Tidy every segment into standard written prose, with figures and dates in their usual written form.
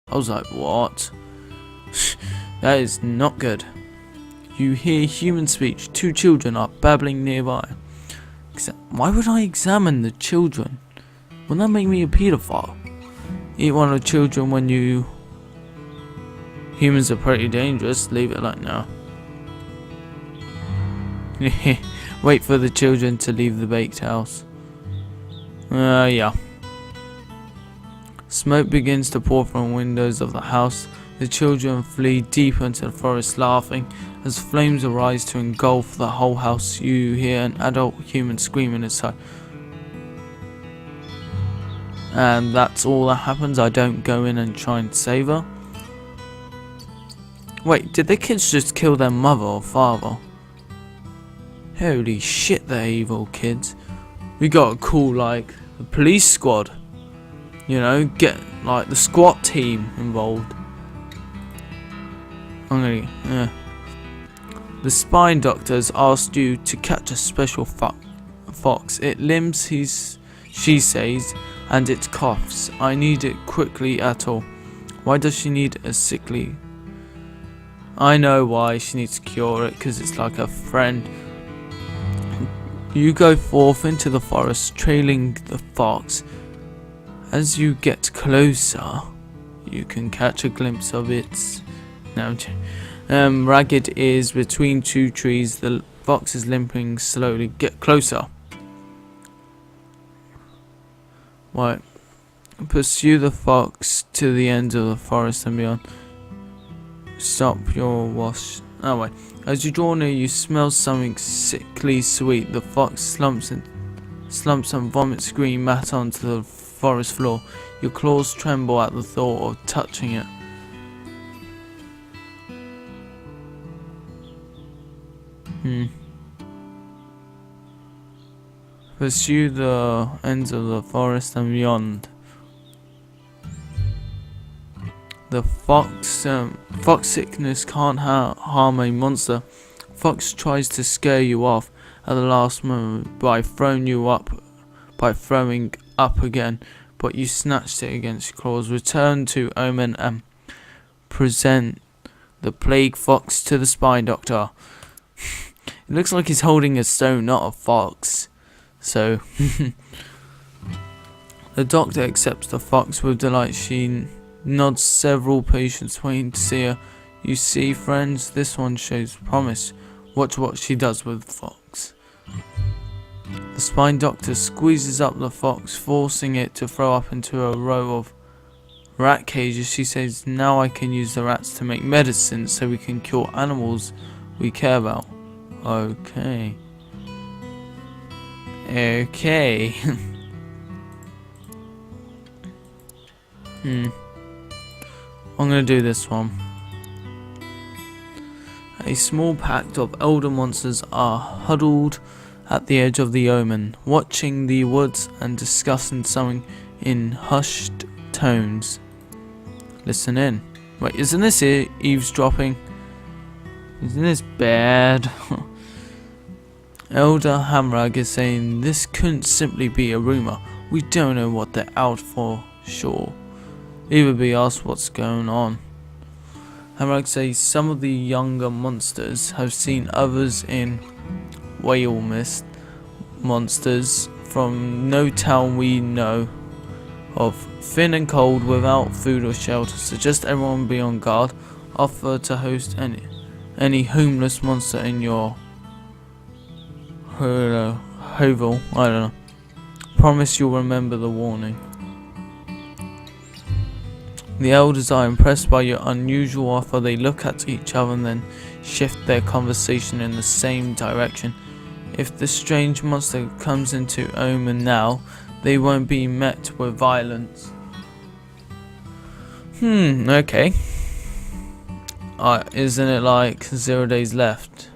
I was like, what? That is not good. You hear human speech. 2 children are babbling nearby. Why would I examine the children? Wouldn't that make me a paedophile? Eat one of the children when you... Humans are pretty dangerous. Leave it like now. Wait for the children to leave the baked house. Yeah. Smoke begins to pour from windows of the house. The children flee deep into the forest laughing. As flames arise to engulf the whole house, you hear an adult human screaming inside. And that's all that happens. I don't go in and try and save her. Wait, did the kids just kill their mother or father? Holy shit, they're evil kids. We gotta call like the police squad. You know, get like the SWAT team involved. The spine doctor has asked you to catch a special fox. It limps, she says, and it coughs. I need it quickly at all. Why does she need a sickly? I know why. She needs to cure it because it's like a friend. You go forth into the forest, trailing the fox. As you get closer, you can catch a glimpse of its ragged ears between 2 trees. The fox is limping slowly. Get closer. Right. Pursue the fox to the end of the forest and beyond. Stop your wash. Oh wait. As you draw near, you smell something sickly sweet. The fox slumps and vomits green matter onto the forest floor. Your claws tremble at the thought of touching it. Pursue the ends of the forest and beyond. The fox sickness can't harm a monster. Fox tries to scare you off at the last moment by throwing up again, but you snatched it against your claws. Return to Omen and present the plague fox to the spine doctor. It looks like he's holding a stone, not a fox. So the doctor accepts the fox with delight. She nods. Several patients waiting to see her. You see, friends, this one shows promise. Watch what she does with the fox. The spine doctor squeezes up the fox, forcing it to throw up into a row of rat cages. She says, now I can use the rats to make medicine so we can cure animals we care about. Okay. I'm gonna do this one. A small pack of elder monsters are huddled at the edge of the Omen, watching the woods and discussing something in hushed tones. Listen in. Wait, isn't this eavesdropping? Isn't this bad? Elder Hamrag is saying this couldn't simply be a rumor. We don't know what they're out for, sure. Either be asked what's going on. Hamrag says some of the younger monsters have seen others in whale mist. Monsters from no town we know of, thin and cold, without food or shelter. Suggest everyone be on guard. Offer to host any homeless monster in your hovel. I don't know. Promise you'll remember the warning. The elders are impressed by your unusual offer. They look at each other and then shift their conversation in the same direction. If the strange monster comes into Omen now, they won't be met with violence. Okay. Isn't it like 0 days left?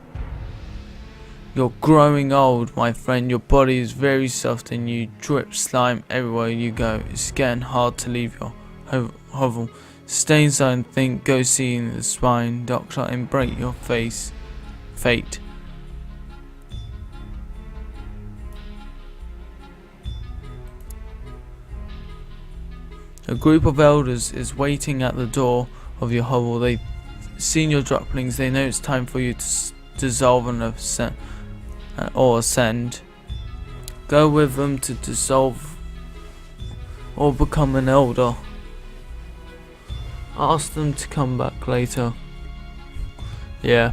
You're growing old, my friend. Your body is very soft and you drip slime everywhere you go. It's getting hard to leave your hovel. Stay inside and think. Go see the spine doctor and break your fate. A group of elders is waiting at the door of your hovel. They've seen your droplings. They know it's time for you to dissolve and ascend. Go with them to dissolve or become an elder. Ask them to come back later. Yeah.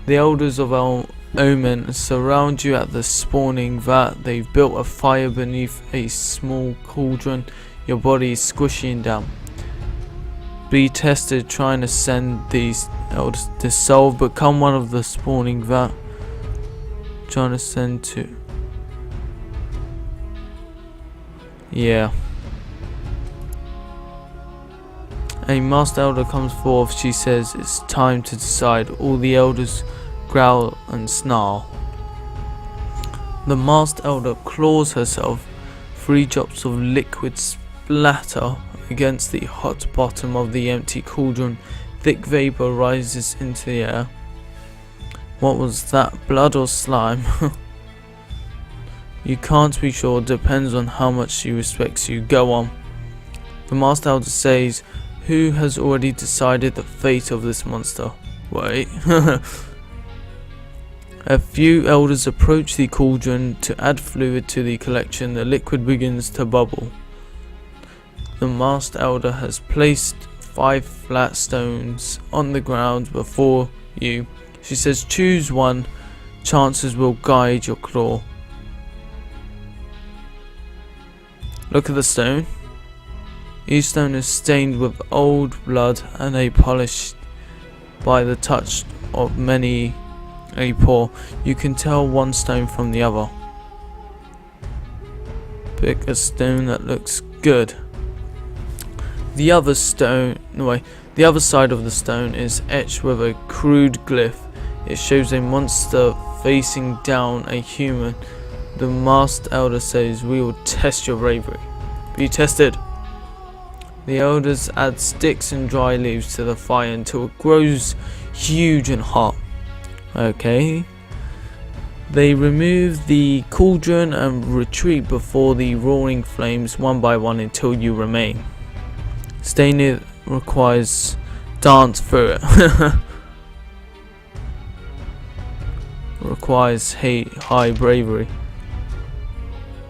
The elders of Omen surround you at the spawning vat. They've built a fire beneath a small cauldron. Your body is squishing down. Be tested trying to send these elders dissolve. Become one of the spawning vat. Trying to send to. Yeah. A masked elder comes forth. She says it's time to decide. All the elders growl and snarl. The masked elder claws herself. 3 drops of liquid splatter against the hot bottom of the empty cauldron. Thick vapor rises into the air. What was that? Blood or slime? You can't be sure. Depends on how much she respects you. Go on. The masked elder says, who has already decided the fate of this monster? Wait. A few elders approach the cauldron to add fluid to the collection. The liquid begins to bubble. The masked elder has placed 5 flat stones on the ground before you. She says, choose one. Chances will guide your claw. Look at the stone. Each stone is stained with old blood and a polished by the touch of many a pore. You can tell one stone from the other. Pick a stone that looks good. The other side of the stone is etched with a crude glyph. It shows a monster facing down a human. The masked elder says, we will test your bravery. Be tested. The elders add sticks and dry leaves to the fire until it grows huge and hot. Okay. They remove the cauldron and retreat before the roaring flames one by one until you remain. Staying it requires dance through it. Requires high bravery.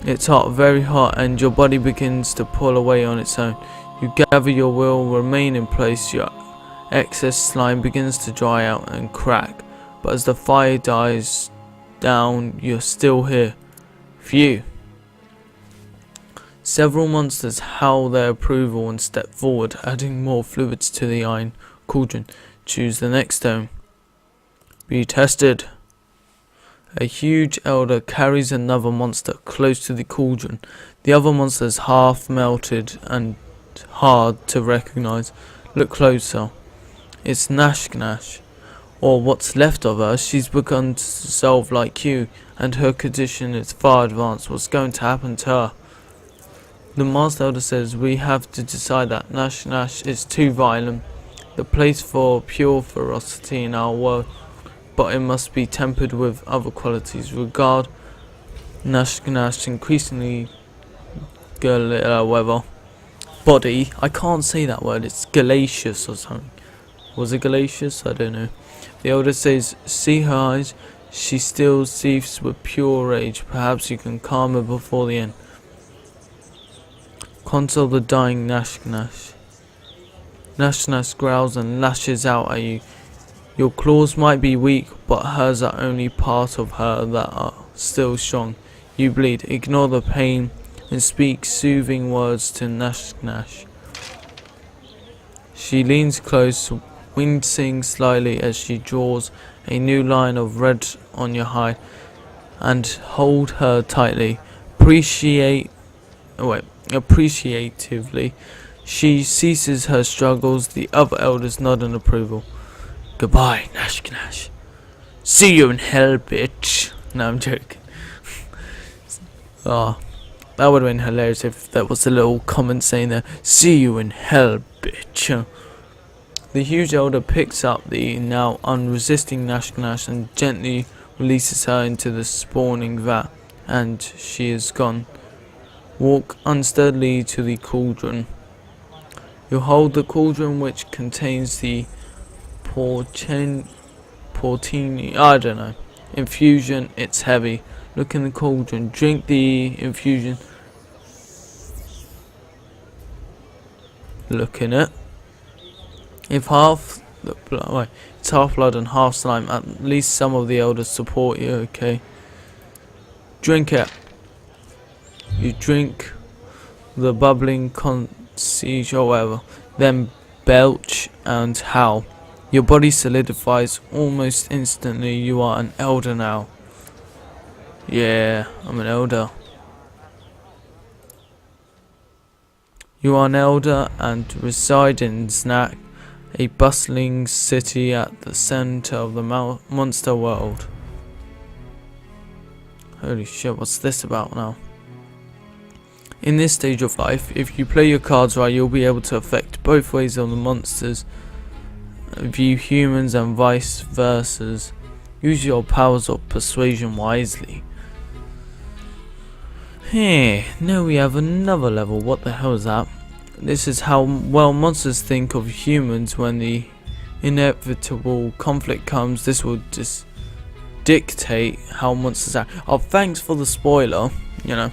It's hot, very hot, and your body begins to pull away on its own. You gather your will, remain in place. Your excess slime begins to dry out and crack, but as the fire dies down, you're still here. Phew. Several monsters howl their approval and step forward, adding more fluids to the iron cauldron. Choose the next stone. Be tested. A huge elder carries another monster close to the cauldron. The other monster is half melted and hard to recognize. Look closer. It's Nashgnash, or what's left of her. She's begun to dissolve like you, and her condition is far advanced. What's going to happen to her? The masked elder says, we have to decide that. Nashgnash is too violent, the place for pure ferocity in our world, but it must be tempered with other qualities. Regard Nashgnash increasingly body. I can't say that word. It's Galatius or something. Was it Galatius? I don't know. The elder says, see her eyes. She still seethes with pure rage. Perhaps you can calm her before the end. Console the dying Nashgnash. Nashgnash growls and lashes out at you. Your claws might be weak, but hers are only part of her that are still strong. You bleed. Ignore the pain and speak soothing words to Nashgnash. She leans close, wincing slightly as she draws a new line of red on your hide, and hold her tightly. Appreciatively, she ceases her struggles. The other elders nod in approval. Goodbye, Nashgnash. See you in hell, bitch. No, I'm joking. That would have been hilarious if that was a little comment saying there. See you in hell, bitch. The huge elder picks up the now unresisting Nashgnash and gently releases her into the spawning vat, and she is gone. Walk unsteadily to the cauldron. You hold the cauldron which contains the portini, I don't know, infusion. It's heavy. Look in the cauldron, drink the infusion. Look in it. If it's half blood and half slime, at least some of the elders support you, okay? Drink it. You drink the bubbling conceit or whatever, then belch and howl. Your body solidifies almost instantly. You are an elder now. Yeah, I'm an elder. You are an elder and reside in Znak, a bustling city at the center of the monster world. Holy shit, what's this about now? In this stage of life, if you play your cards right, you'll be able to affect both ways of the monsters, view humans and vice versa. Use your powers of persuasion wisely. Hey, now we have another level. What the hell is that? This is how well monsters think of humans when the inevitable conflict comes. This will just dictate how monsters act. Oh, thanks for the spoiler, you know.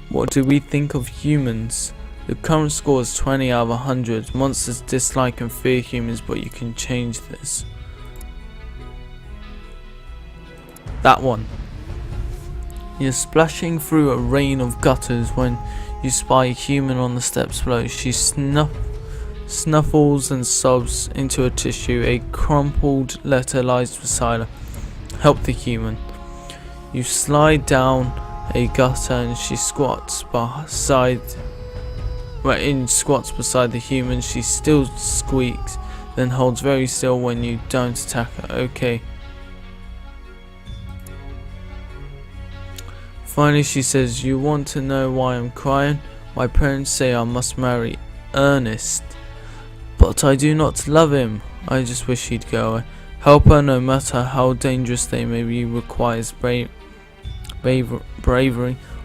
What do we think of humans? The current score is 20 out of 100. Monsters dislike and fear humans, but you can change this. That one. You're splashing through a rain of gutters when you spy a human on the steps below. She snuffles and sobs into a tissue. A crumpled letter lies beside her. Help the human. You slide down a gutter and she squats beside the human. She still squeaks, then holds very still when you don't attack her. Okay. Finally she says, you want to know why I'm crying? My parents say I must marry Ernest, but I do not love him. I just wish he'd go away. Help her, no matter how dangerous they may be, requires bravery.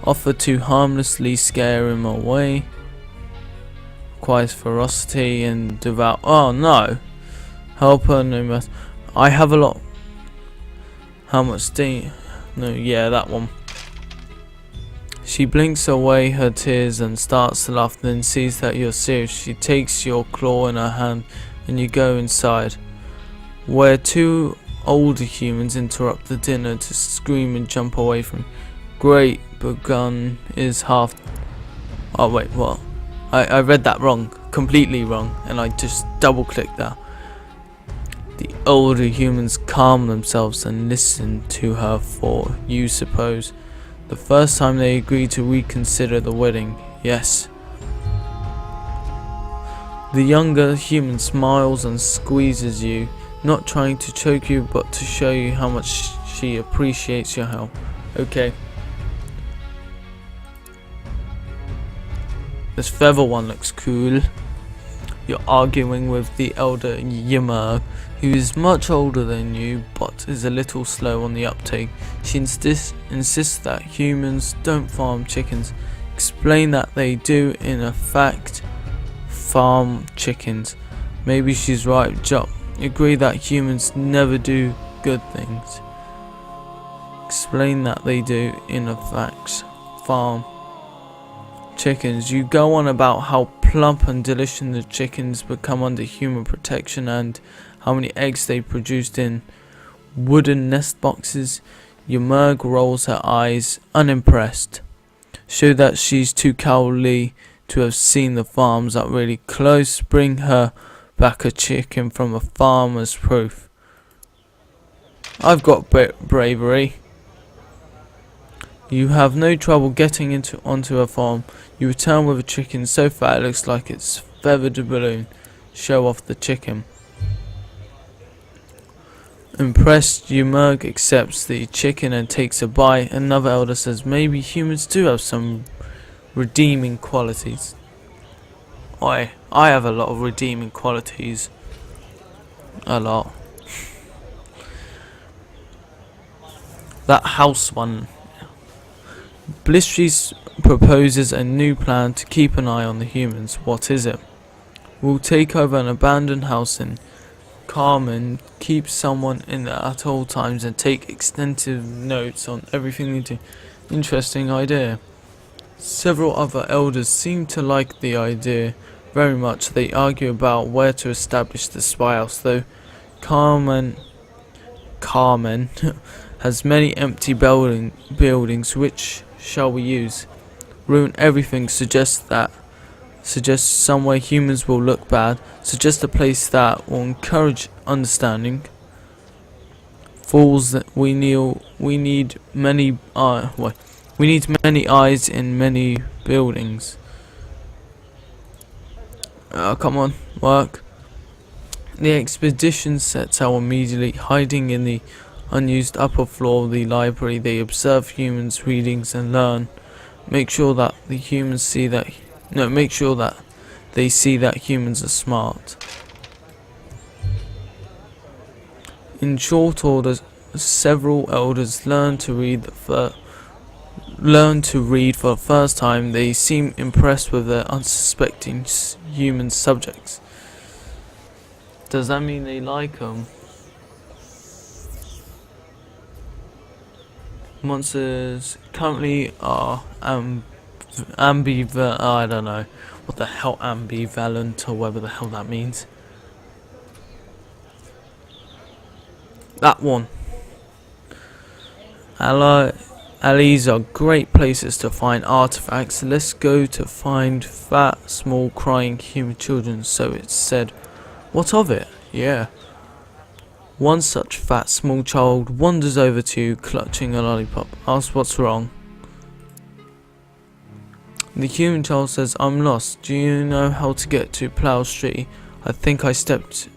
Offer to harmlessly scare him away requires ferocity and devout. Oh no! Help her, no matter. I have a lot. How much no, yeah, that one. She blinks away her tears and starts to laugh, then sees that you're serious. She takes your claw in her hand and you go inside, where two older humans interrupt the dinner to scream and jump away from. Great, but gun is half. Oh wait, what? I read that wrong, completely wrong, and I just double clicked that. The older humans calm themselves and listen to her for, you suppose, the first time they agree to reconsider the wedding. Yes. The younger human smiles and squeezes you, not trying to choke you but to show you how much she appreciates your help. Okay. This feather one looks cool. You're arguing with the elder Ymir, who is much older than you but is a little slow on the uptake. She insists that humans don't farm chickens. Explain that they do in effect farm chickens. Maybe she's right. Agree that humans never do good things. Explain that they do in effect farm chickens. You go on about how plump and delicious the chickens become under human protection and how many eggs they produced in wooden nest boxes. Ymir rolls her eyes, unimpressed. Show that she's too cowardly to have seen the farms up really close. Bring her back a chicken from a farm as proof. I've got bravery. You have no trouble getting onto a farm. You return with a chicken so fat it looks like it's feathered a balloon. Show off the chicken. Impressed, Ymir accepts the chicken and takes a bite. Another elder says maybe humans do have some redeeming qualities. I have a lot of redeeming qualities. A lot. That house one. Blistries proposes a new plan to keep an eye on the humans. What is it? will take over an abandoned house in Carmen, keep someone in there at all times, and take extensive notes on everything they do. Interesting idea. Several other elders seem to like the idea very much. They argue about where to establish the spy house, though Carmen has many empty buildings. Which shall we use? Ruin everything. Suggest somewhere humans will look bad. Suggest a place that will encourage understanding. Fools that we need many eyes in many buildings. Come on, work. The expedition sets out immediately, hiding in the unused upper floor of the library. They observe humans' readings and learn. Make sure that they see that humans are smart. In short order, several elders learn to read for the first time. They seem impressed with their unsuspecting human subjects. Does that mean they like them? Monsters currently are ambivalent. I don't know what the hell ambivalent or whatever the hell that means. That one. Alleys are great places to find artifacts. Let's go to find fat, small, crying human children, so it's said. What of it? Yeah. One such fat, small child wanders over to you, clutching a lollipop. Asks what's wrong. The human child says, I'm lost. Do you know how to get to Plough Street? I think I stepped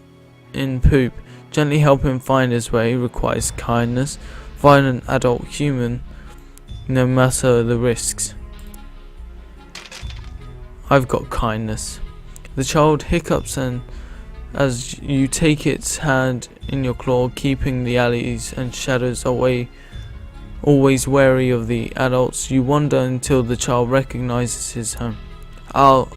in poop. Gently help him find his way requires kindness. Violent adult human, no matter the risks. I've got kindness. The child hiccups and as you take its hand in your claw, keeping the alleys and shadows away, always wary of the adults. You wander until the child recognizes his home.